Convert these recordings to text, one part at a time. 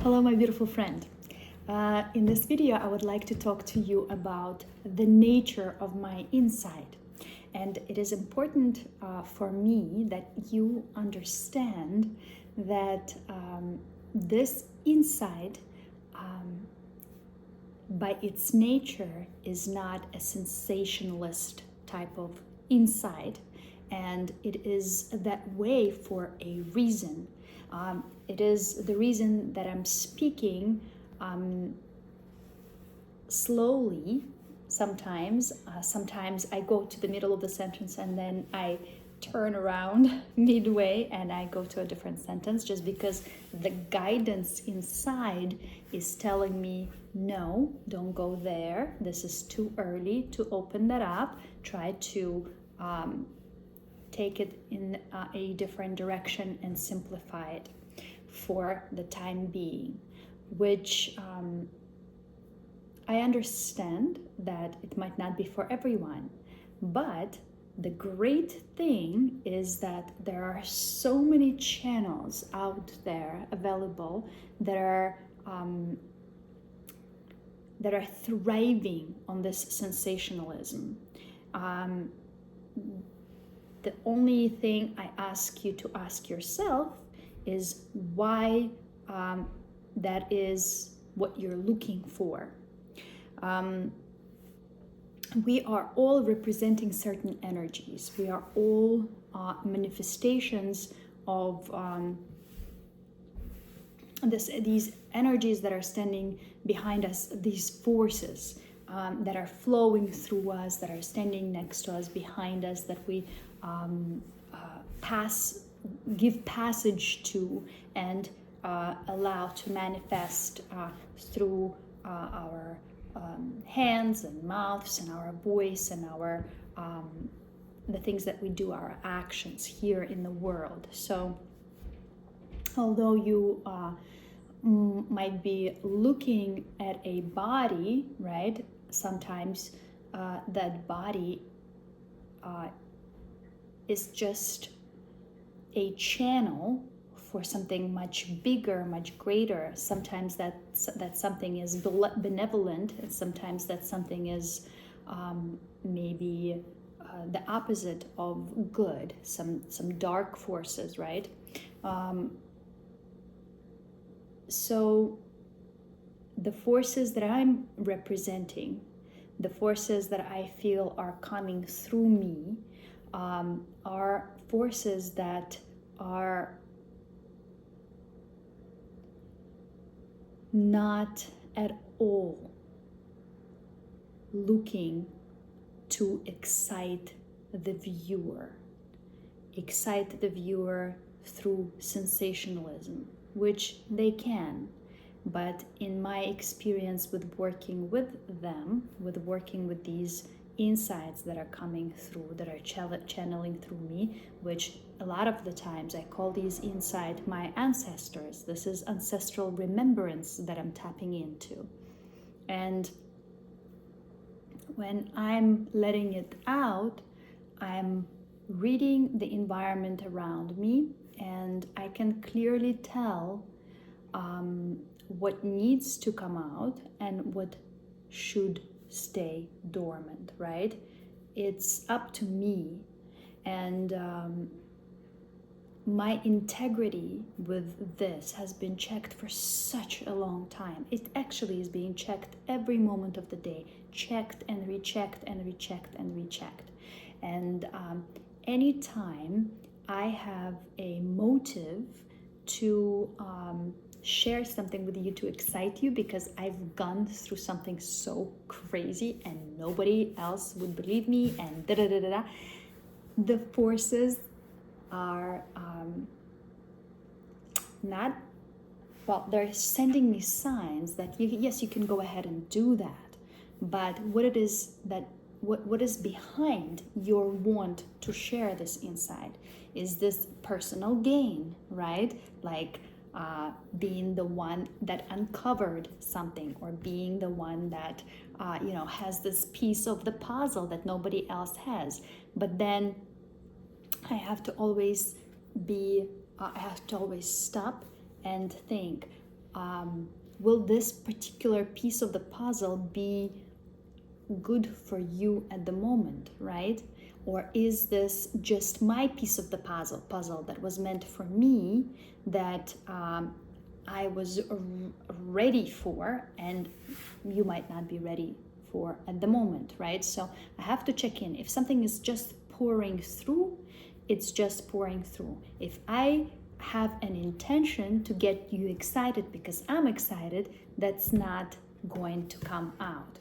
Hello, my beautiful friend. In this video, I would like to talk to you about the nature of my inside. And it is important for me that you understand that this inside, by its nature, is not a sensationalist type of inside. And it is that way for a reason. It is the reason that I'm speaking slowly sometimes. Sometimes I go to the middle of the sentence and then I turn around midway and I go to a different sentence, just because the guidance inside is telling me, no, don't go there. This is too early to open that up. Try to take it in a different direction and simplify it for the time being, which I understand that it might not be for everyone, but the great thing is that there are so many channels out there available that are thriving on this sensationalism. The only thing I ask you to ask yourself is why that is what you're looking for. We are all representing certain energies. We are all manifestations of these energies that are standing behind us, these forces that are flowing through us, that are standing next to us, behind us, that we give passage to and allow to manifest through our hands and mouths and our voice and our the things that we do, our actions here in the world. So although you might be looking at a body, right, sometimes that body is just a channel for something much bigger, much greater. Sometimes that something is benevolent, and sometimes that something is maybe the opposite of good, some dark forces, right? So the forces that I'm representing, the forces that I feel are coming through me, are forces that are not at all looking to excite the viewer through sensationalism, which they can. But in my experience with working with them, with working with these insights that are coming through, that are channeling through me, which a lot of the times I call these insights my ancestors. This is ancestral remembrance that I'm tapping into. And when I'm letting it out, I'm reading the environment around me, and I can clearly tell what needs to come out and what should stay dormant, right? It's up to me. And my integrity with this has been checked for such a long time. It actually is being checked every moment of the day, checked and rechecked and rechecked and rechecked. And anytime I have a motive to share something with you, to excite you, because I've gone through something so crazy and nobody else would believe me, and the forces are not, well, they're sending me signs that yes, you can go ahead and do that, but what it is that what is behind your want to share this insight? Is this personal gain, right? Like being the one that uncovered something, or being the one that has this piece of the puzzle that nobody else has. But then I have to always stop and think, will this particular piece of the puzzle be good for you at the moment, right? Or is this just my piece of the puzzle that was meant for me, that I was ready for, and you might not be ready for at the moment, right? So I have to check in. If something is just pouring through, it's just pouring through. If I have an intention to get you excited because I'm excited, that's not going to come out.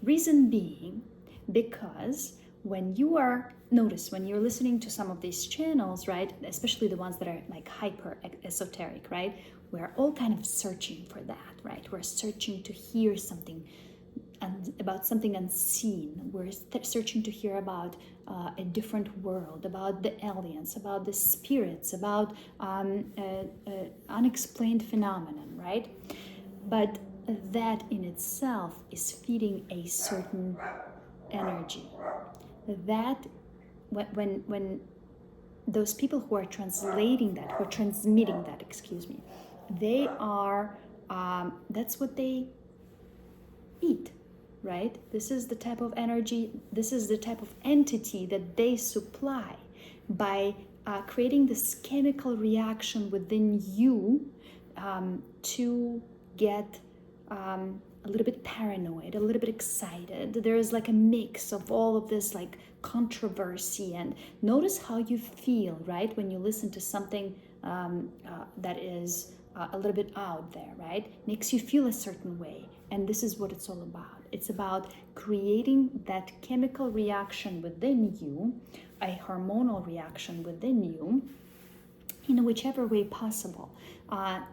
Reason being, because when you're listening to some of these channels, right, especially the ones that are like hyper esoteric, right, we're all kind of searching for that, right? We're searching to hear something about something unseen. We're searching to hear about a different world, about the aliens, about the spirits, about unexplained phenomenon, right? But that in itself is feeding a certain energy. That when those people who are translating that, who are transmitting that, they are, that's what they eat, right? This is the type of energy, this is the type of entity that they supply by creating this chemical reaction within you to get a little bit paranoid, a little bit excited. There is like a mix of all of this like controversy, and notice how you feel, right, when you listen to something that is a little bit out there, right? Makes you feel a certain way. And this is what it's all about. It's about creating that chemical reaction within you, a hormonal reaction within you, in whichever way possible,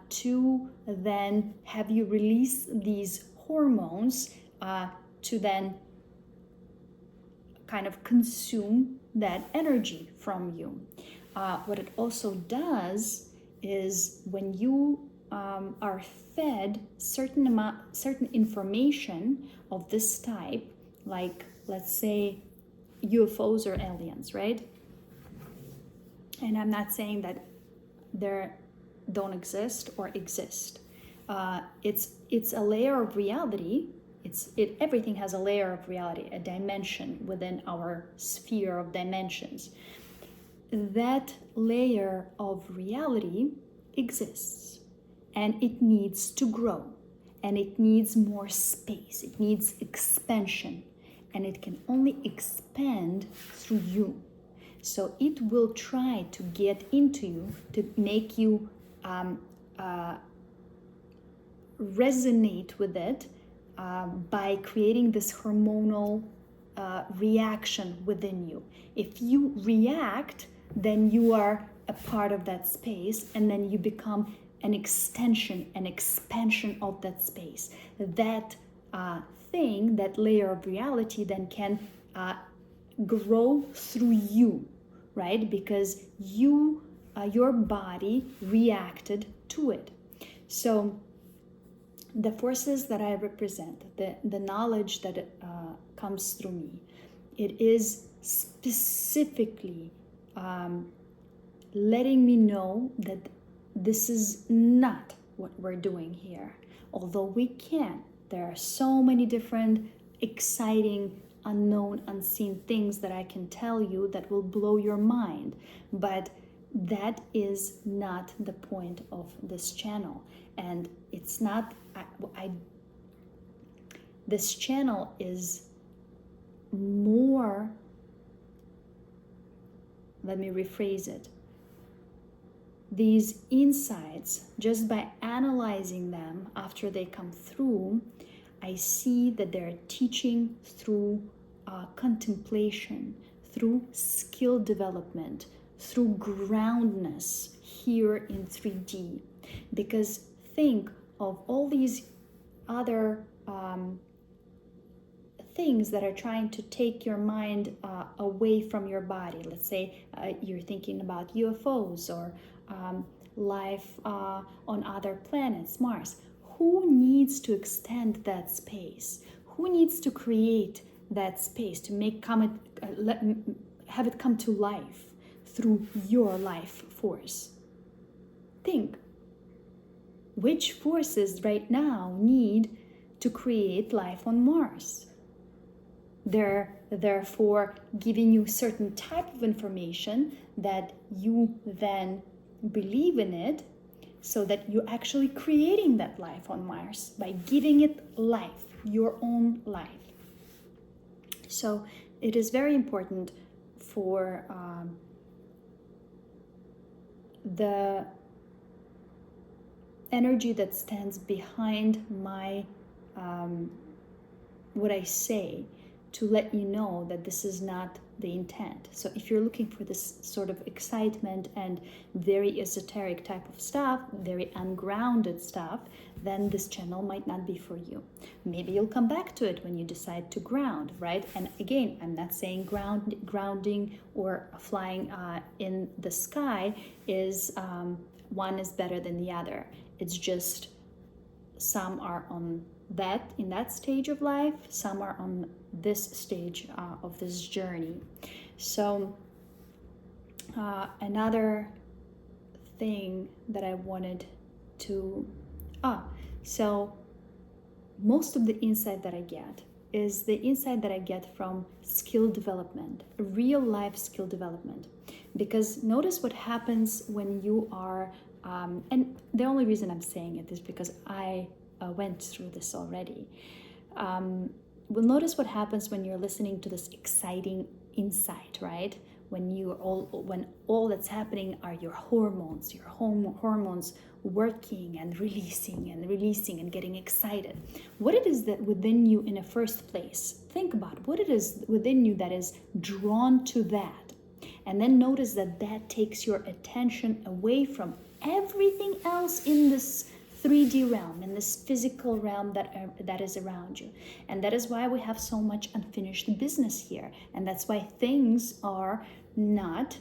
to then have you release these hormones to then kind of consume that energy from you. What it also does is when you are fed certain information of this type, like let's say UFOs or aliens, right? And I'm not saying that they don't exist or exist. It's a layer of reality. Everything has a layer of reality, a dimension within our sphere of dimensions. That layer of reality exists, and it needs to grow, and it needs more space, it needs expansion, and it can only expand through you. So it will try to get into you to make you resonate with it by creating this hormonal reaction within you. If you react, then you are a part of that space, and then you become an extension, an expansion of that space. That thing, that layer of reality, then can grow through you, right? Because your body reacted to it. So the forces that I represent, the knowledge that comes through me, it is specifically letting me know that this is not what we're doing here. Although we can, there are so many different exciting, unknown, unseen things that I can tell you that will blow your mind, but that is not the point of this channel. And it's not, this channel is more, let me rephrase it. These insights, just by analyzing them after they come through, I see that they're teaching through contemplation, through skill development, through groundness here in 3D. Because think of all these other things that are trying to take your mind away from your body. Let's say you're thinking about UFOs or life on other planets, Mars. Who needs to extend that space? Who needs to create that space to have it come to life through your life force? Think. which forces right now need to create life on Mars. They're therefore giving you certain type of information that you then believe in it, so that you're actually creating that life on Mars by giving it life, your own life. So it is very important for the energy that stands behind my what I say, to let you know that this is not the intent. So if you're looking for this sort of excitement and very esoteric type of stuff, very ungrounded stuff, then this channel might not be for you. Maybe you'll come back to it when you decide to ground, right? And again, I'm not saying grounding or flying in the sky is one is better than the other. It's just some are on that in that stage of life, some are on this stage of this journey. So another thing that I wanted to so most of the insight that I get is the insight that I get from skill development, real life skill development. Because notice what happens when you are and the only reason I'm saying it is because I went through this already. Well, notice what happens when you're listening to this exciting insight, right? When all that's happening are your hormones, working and releasing and getting excited. What it is that within you in the first place, think about what it is within you that is drawn to that. And then notice that that takes your attention away from everything else in this 3D realm, in this physical realm that is around you. And that is why we have so much unfinished business here. And that's why things are not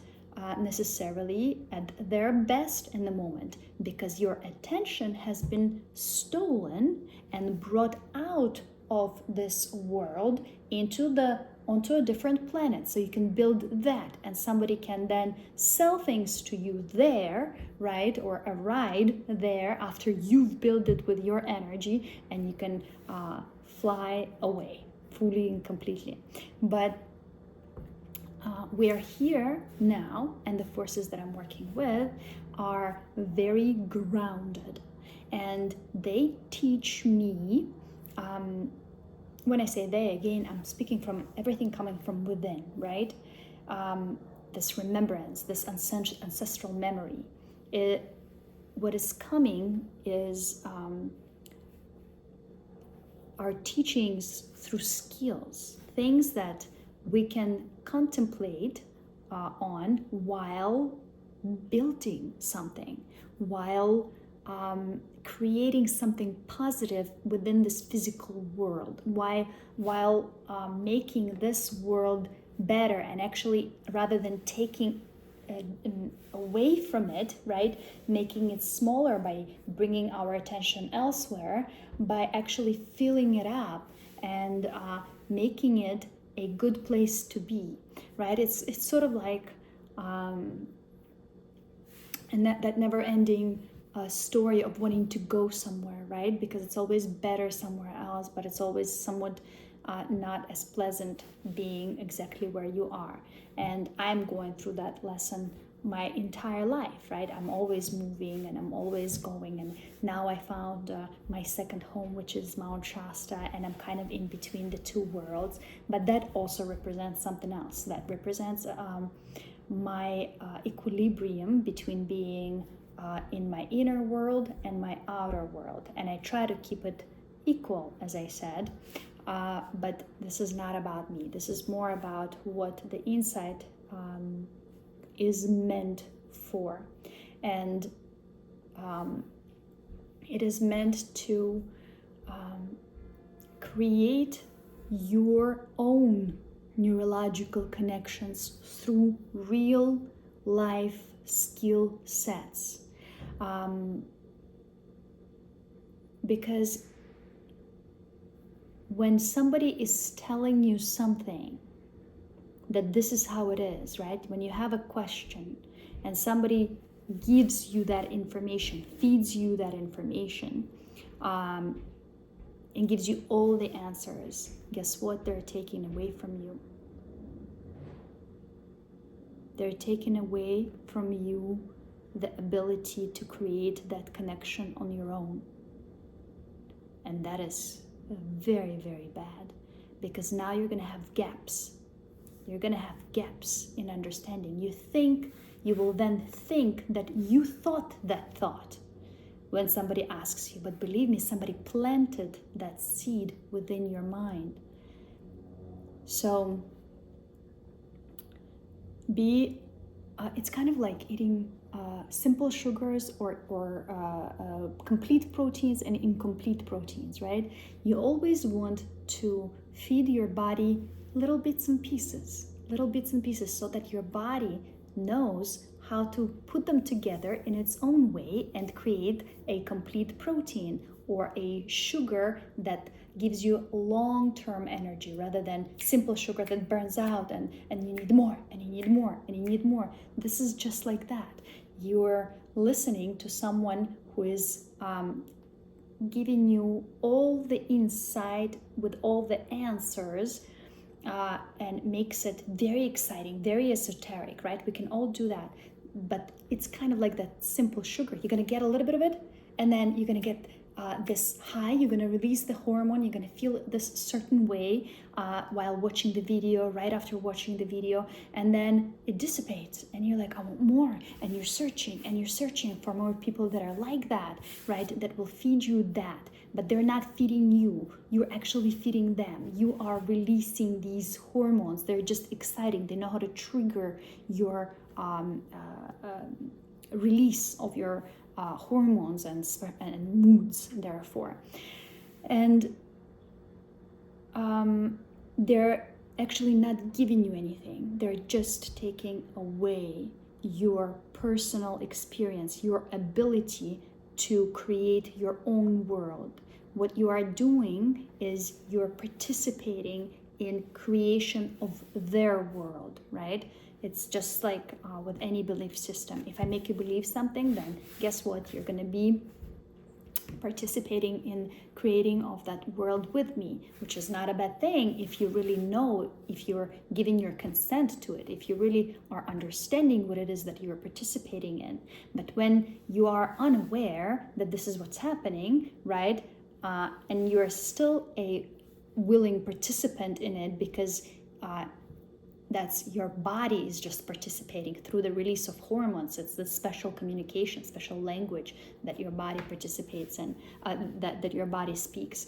necessarily at their best in the moment, because your attention has been stolen and brought out of this world onto a different planet, so you can build that, and somebody can then sell things to you there, right? Or a ride there after you've built it with your energy, and you can fly away fully and completely. But we are here now, and the forces that I'm working with are very grounded, and they teach me. When I say they, again, I'm speaking from everything coming from within, right? This remembrance, this ancestral memory. What is coming is our teachings through skills, things that we can contemplate on while building something, while creating something positive within this physical world, while making this world better, and actually, rather than taking away from it, right, making it smaller by bringing our attention elsewhere, by actually filling it up and making it a good place to be, right? It's sort of like and that never-ending story of wanting to go somewhere, right? Because it's always better somewhere else, but it's always somewhat not as pleasant being exactly where you are. And I'm going through that lesson my entire life, right? I'm always moving and I'm always going, and now I found my second home, which is Mount Shasta, and I'm kind of in between the two worlds. But that also represents something else. That represents my equilibrium between being in my inner world and my outer world, and I try to keep it equal, as I said, but this is not about me. This is more about what the insight is meant for, and it is meant to create your own neurological connections through real life skill sets. Because when somebody is telling you something, that this is how it is, right? When you have a question and somebody gives you that information, feeds you that information, and gives you all the answers, guess what they're taking away from you? They're taking away from you the ability to create that connection on your own. And that is very, very bad, because now you're going to have gaps. You're going to have gaps in understanding. You will then think that you thought that thought when somebody asks you, but believe me, somebody planted that seed within your mind. So it's kind of like eating simple sugars or complete proteins and incomplete proteins, right? You always want to feed your body little bits and pieces, so that your body knows how to put them together in its own way and create a complete protein or a sugar that gives you long-term energy, rather than simple sugar that burns out and you need more and you need more and you need more. This is just like that. You're listening to someone who is giving you all the insight with all the answers, and makes it very exciting, very esoteric, right? We can all do that, but it's kind of like that simple sugar. You're going to get a little bit of it, and then you're going to get this high. You're going to release the hormone. You're going to feel this certain way while watching the video, right after watching the video, and then it dissipates, and you're like, I want more, and you're searching for more people that are like that, right? That will feed you that. But they're not feeding you. You're actually feeding them. You are releasing these hormones. They're just exciting. They know how to trigger your release of your hormones and moods, therefore. And they're actually not giving you anything. They're just taking away your personal experience, your ability to create your own world. What you are doing is you're participating in creation of their world, right? It's just like with any belief system. If I make you believe something, then guess what? You're going to be participating in creating of that world with me, which is not a bad thing if you really know, if you're giving your consent to it, if you really are understanding what it is that you're participating in. But when you are unaware that this is what's happening, right, and you're still a willing participant in it because that's your body is just participating through the release of hormones. It's the special communication, special language that your body participates in, that your body speaks.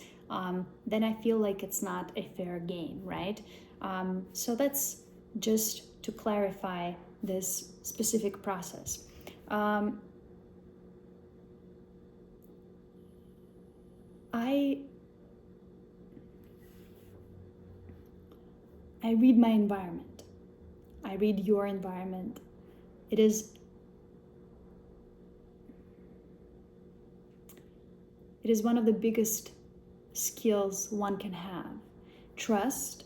Then I feel like it's not a fair game, right? So that's just to clarify this specific process. I read my environment. I read your environment. It is one of the biggest skills one can have. Trust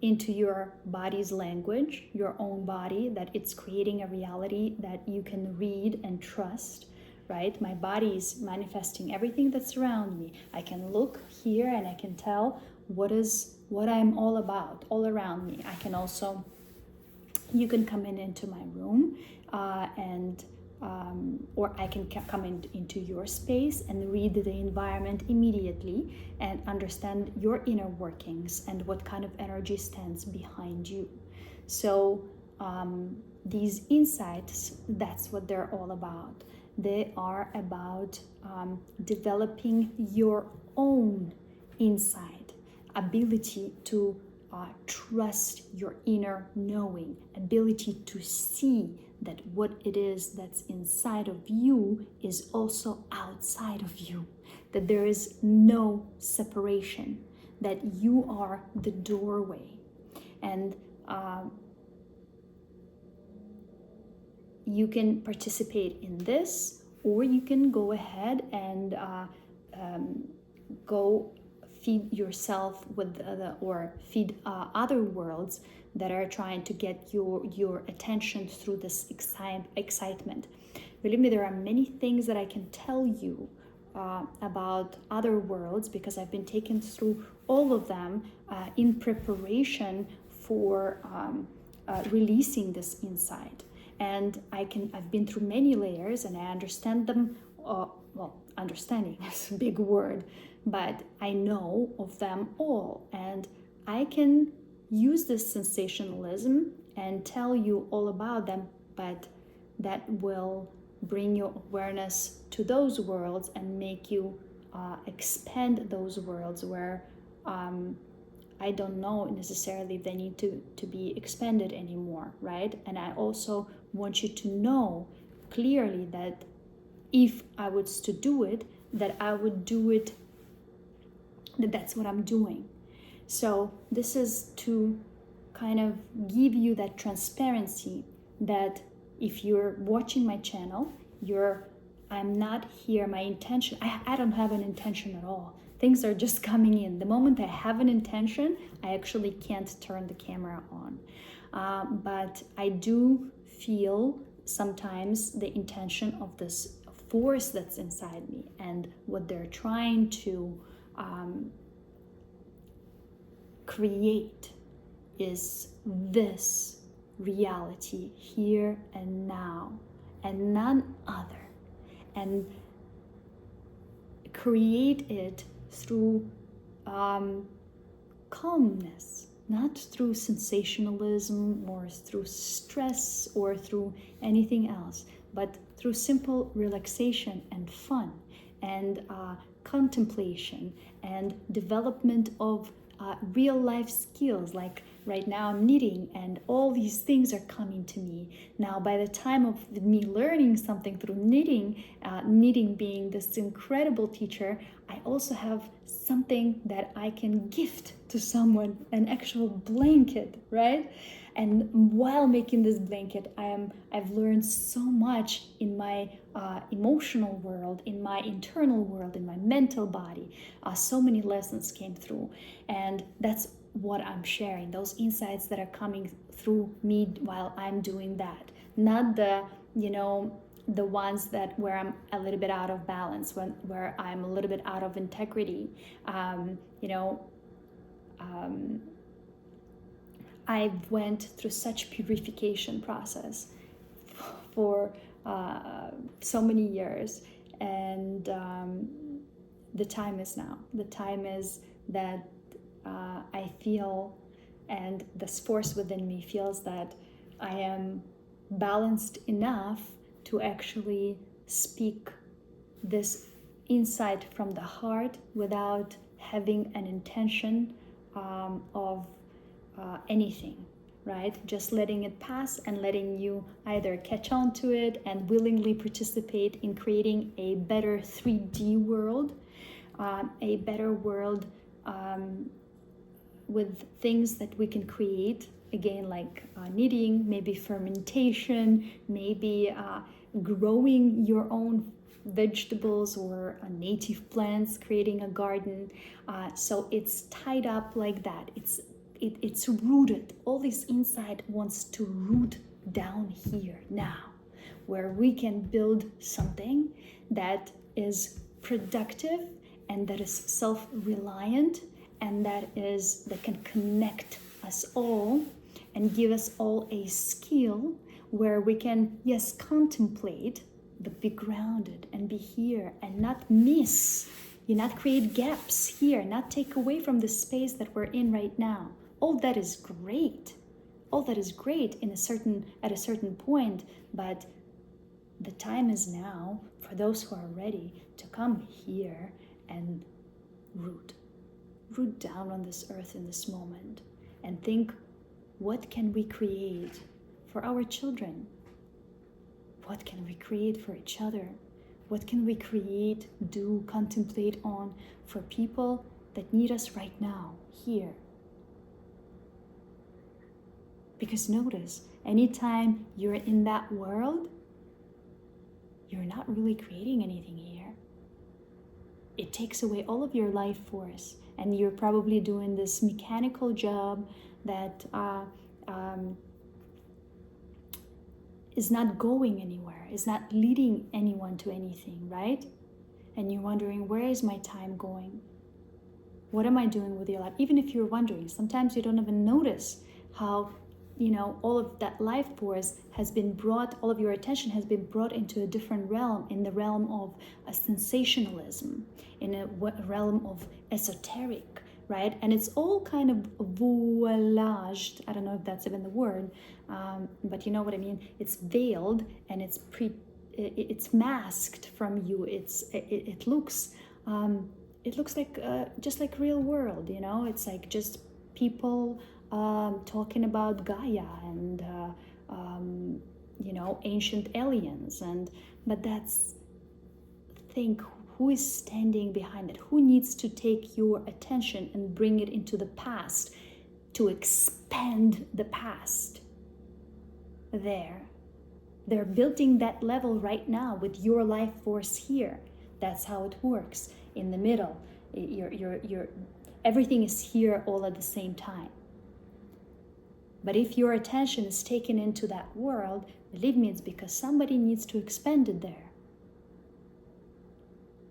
into your body's language, your own body, that it's creating a reality that you can read and trust, right? My body is manifesting everything that's around me. I can look here and I can tell what I'm all about, all around me. I can also, you can come into my room or I can come into your space and read the environment immediately and understand your inner workings and what kind of energy stands behind you. So these insights, that's what they're all about. They are about developing your own insight, ability to trust your inner knowing, ability to see that what it is that's inside of you is also outside of you, that there is no separation, that you are the doorway. And you can participate in this, or you can go ahead and go feed yourself with or feed other worlds that are trying to get your attention through this excitement. Believe me, there are many things that I can tell you about other worlds, because I've been taken through all of them in preparation for releasing this insight. And I've been through many layers, and I understand them. Well, understanding is a big word, but I know of them all, and I can use this sensationalism and tell you all about them, but that will bring your awareness to those worlds and make you expand those worlds where I don't know necessarily if they need to be expanded anymore, right? And I also want you to know clearly that if I was to do it, that I would do it, that's what I'm doing. So this is to kind of give you that transparency that if you're watching my channel, I'm not here, my intention, I don't have an intention at all. Things are just coming in. The moment I have an intention, I actually can't turn the camera on. But I do feel sometimes the intention of this force that's inside me, and what they're trying to create is this reality here and now, and none other. And create it through calmness, not through sensationalism or through stress or through anything else, but through simple relaxation and fun and contemplation and development of real life skills. Like right now I'm knitting, and all these things are coming to me. Now by the time of me learning something through knitting, knitting being this incredible teacher, I also have something that I can gift to someone, an actual blanket, right? And while making this blanket, I've learned so much in my emotional world, in my internal world, in my mental body. So many lessons came through, and that's what I'm sharing. Those insights that are coming through me while I'm doing that, not the the ones that where I'm a little bit out of balance, where I'm a little bit out of integrity. I went through such purification process for so many years, and the time is now. The time is that I feel, and this force within me feels that I am balanced enough to actually speak this insight from the heart without having an intention of anything, right? Just letting it pass and letting you either catch on to it and willingly participate in creating a better 3D world, a better world with things that we can create, again, like knitting, maybe fermentation, maybe growing your own vegetables or native plants, creating a garden. So it's tied up like that. It's rooted. All this insight wants to root down here now, where we can build something that is productive and that is self-reliant, and that can connect us all and give us all a skill where we can, yes, contemplate, but be grounded and be here and not miss, not create gaps here, not take away from the space that we're in right now. All that is great. All that is great at a certain point, but the time is now for those who are ready to come here and root down on this earth in this moment and think, what can we create for our children? What can we create for each other? What can we create, do, contemplate on for people that need us right now, here? Because notice, anytime you're in that world, you're not really creating anything here. It takes away all of your life force, and you're probably doing this mechanical job that is not going anywhere, is not leading anyone to anything, right? And you're wondering, where is my time going? What am I doing with your life? Even if you're wondering, sometimes you don't even notice how, all of that life force has been brought, all of your attention has been brought into a different realm, in the realm of a sensationalism, in a realm of esoteric, right? And it's all kind of voilaged. I don't know if that's even the word, but you know what I mean. It's veiled and it's masked from you. It looks like just like real world. It's like just people talking about Gaia and ancient aliens, but that's think who is standing behind it, who needs to take your attention and bring it into the past to expand the past. They're building that level right now with your life force here. That's how it works. In the middle, everything is here all at the same time. But if your attention is taken into that world, believe me, it's because somebody needs to expand it there.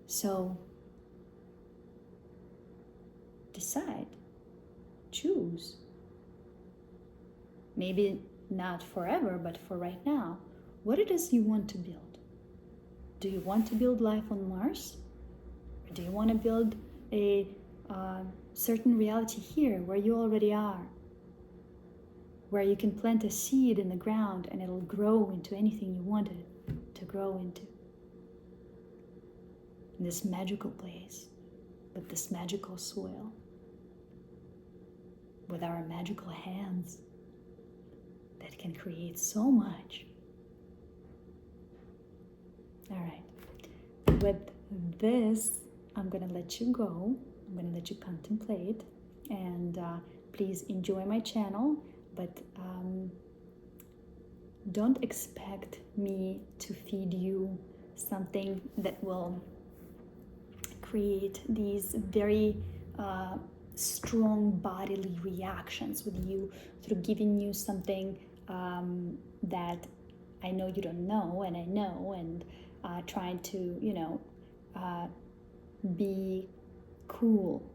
So decide, choose. Maybe not forever, but for right now, what it is you want to build. Do you want to build life on Mars? Or do you want to build a certain reality here where you already are? Where you can plant a seed in the ground and it'll grow into anything you want it to grow into. In this magical place, with this magical soil, with our magical hands that can create so much. All right, with this, I'm gonna let you go. I'm gonna let you contemplate, and please enjoy my channel, but don't expect me to feed you something that will create these very strong bodily reactions with you, through giving you something that I know you don't know, and I know, and trying to, be cool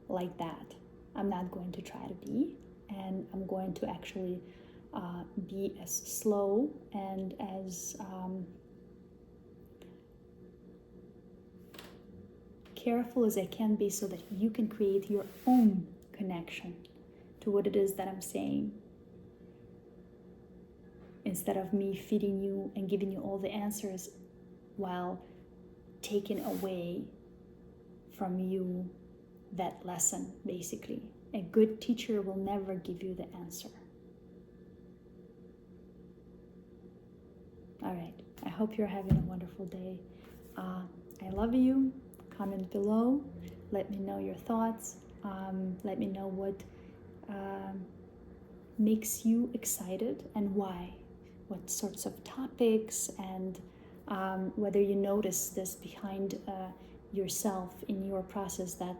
like that. I'm not going to try to be, and I'm going to actually be as slow and as careful as I can be, so that you can create your own connection to what it is that I'm saying, instead of me feeding you and giving you all the answers while taking away from you that lesson. Basically, a good teacher will never give you the answer. All right, I hope you're having a wonderful day. I love you. Comment below, let me know your thoughts, let me know what makes you excited and why, what sorts of topics, and whether you notice this behind yourself in your process, that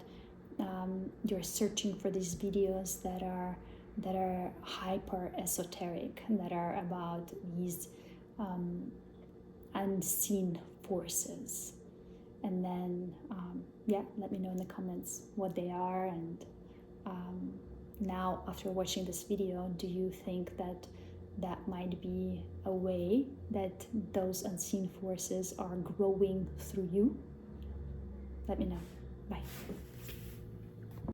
you're searching for these videos that are hyper esoteric, that are about these unseen forces. And then, let me know in the comments what they are. And now, after watching this video, do you think that that might be a way that those unseen forces are growing through you? Let me know. Bye.